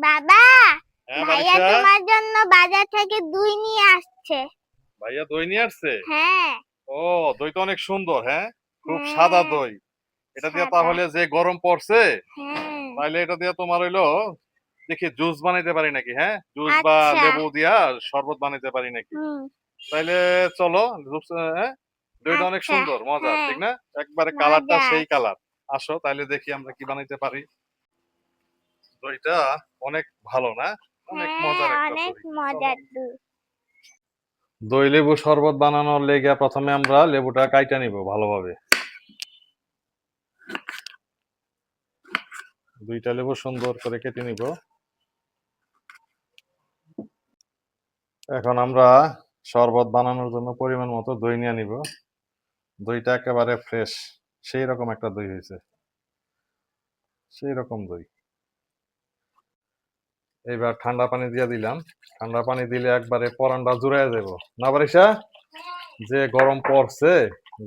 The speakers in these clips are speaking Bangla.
বাবা, হ্যাঁ ভাইয়া বারিশা, তোমার জন্য বাজার থেকে দই নিয়ে আসছে। ভাইয়া দই নিয়ে আসছে। হ্যাঁ। ও, দই তো অনেক সুন্দর। হ্যাঁ, খুব সাদা হ্যাঁ, দই। এটা দিয়ে সাদা। তাহলে যে গরম পড়ছে, হ্যাঁ। তাহলে এটা দিয়ে তোমার হইলো দেখি জুস বানাইতে পারি নাকি। হ্যাঁ, জুস বা আচ্ছা। লেবু দিয়া শরবত বানাইতে পারি নাকি। হুম। তাইলে চলো জুস। হ্যাঁ, দইটা অনেক আচ্ছা। সুন্দর, মজার, হ্যাঁ, ঠিক না? একবারে কালারটা মজার। সেই কালার। আসো তাইলে দেখি আমরা কি বানাইতে পারি। দইটা অনেক ভালো না? অনেক হ্যাঁ, মজার একটা অনেক দই। চলো, মজার দই। দই লেবু শরবত বানানোর লেগে প্রথমে আমরা লেবুটা কাইটা নিব ভালোভাবে। দুইটা লেবু সুন্দর করে কেটে নিব। এখন আমরা শরবত বানানোর জন্য পরিমাণ মতো দই নিয়ে নিব। দইটা একেবারে ফ্রেশ, সেই রকম একটা দই হয়েছে, সেই রকম দই। এইবার ঠান্ডা পানি দিয়ে দিলাম। ঠান্ডা পানি দিলে একবারে পরানটা জুড়াইয়া যাব, না বারিশা? যে গরম পড়ছে,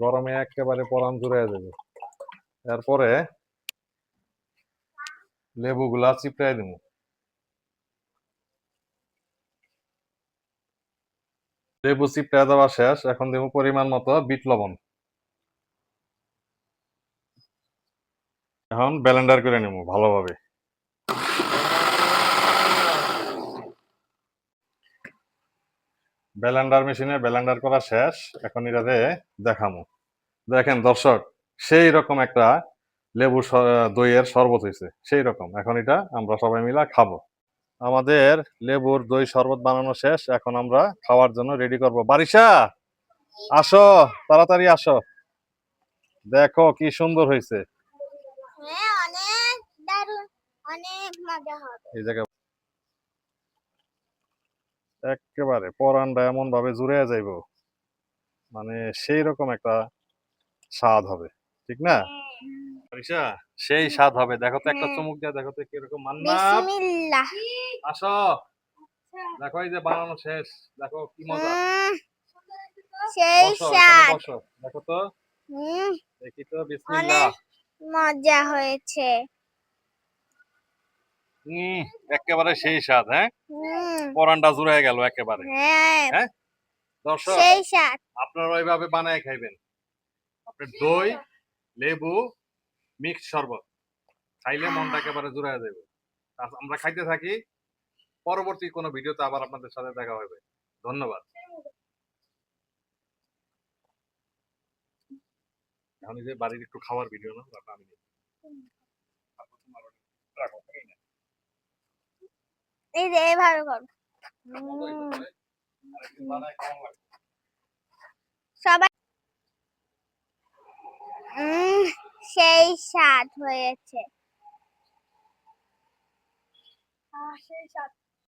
গরমে একেবারে পরান জুড়াইয়া যাবে। এরপরে লেবুগুলা চিপড়াই দিব। লেবু চিপড়াই দেওয়া শেষ, এখন দেব পরিমাণ মতো বিট লবণ। এখন ব্লেন্ডার করে নেব ভালোভাবে। ব্লেন্ডার মেশিনে ব্লেন্ডার করা শেষ, এখন এটাতে দেখামু। দেখেন দর্শক, সেই রকম একটা লেবু দইয়ের শরবত হয়েছে, সেই রকম। এখন এটা আমরা সবাই মিলে খাবো। আমাদের লেবুর দই শরবত বানানো শেষ, এখন আমরা খাওয়ার জন্য রেডি করব। বারিশা, আসো, তাড়াতাড়ি আসো, দেখো কি সুন্দর হয়েছে। হ্যাঁ, অনেক দারুণ, অনেক মজা হবে। এই জায়গায় একেবারে পরানটা এমন ভাবে জুড়ে যাইব, মানে সেই রকম একটা স্বাদ হবে, ঠিক না? বারিশা, সেই স্বাদ হবে। দেখো তো, একটা হ্যাঁ। চুমুক দিয়ে দেখো তো কিরকম। মান্নাত, বিসমিল্লাহ। আসো, দেখো এই যে বানানো শেষ, দেখো কি মজা। উম, সেই বসো, এখানে স্বাদ। বসো, দেখো তো, হুম, দেখি তো, বিসমিল্লাহ। অনেক মজা হয়েছে। হম, একেবারে সেই স্বাদ। হ্যাঁ, হুম। পরানটা জুড়ে গেল একেবারে। হ্যাঁ, হ্যাঁ দর্শক, সেই স্বাদ। আপনারা ওইভাবে বানায় খাইবেন। আপনার দই, লেবু, মিক্স শরবত খাইলে মনটা একেবারে জুড়ে যাবে। আমরা খাইতে থাকি, পরবর্তী কোনো ভিডিওতে আবার আপনাদের সাথে দেখা হবে। ধন্যবাদ। এখন এই যে বাড়ির একটু খাওয়ার ভিডিও না, আমি এই যে এভাবে কর। সবাই সেই স্বাদ হয়েছে। সেই স্বাদ।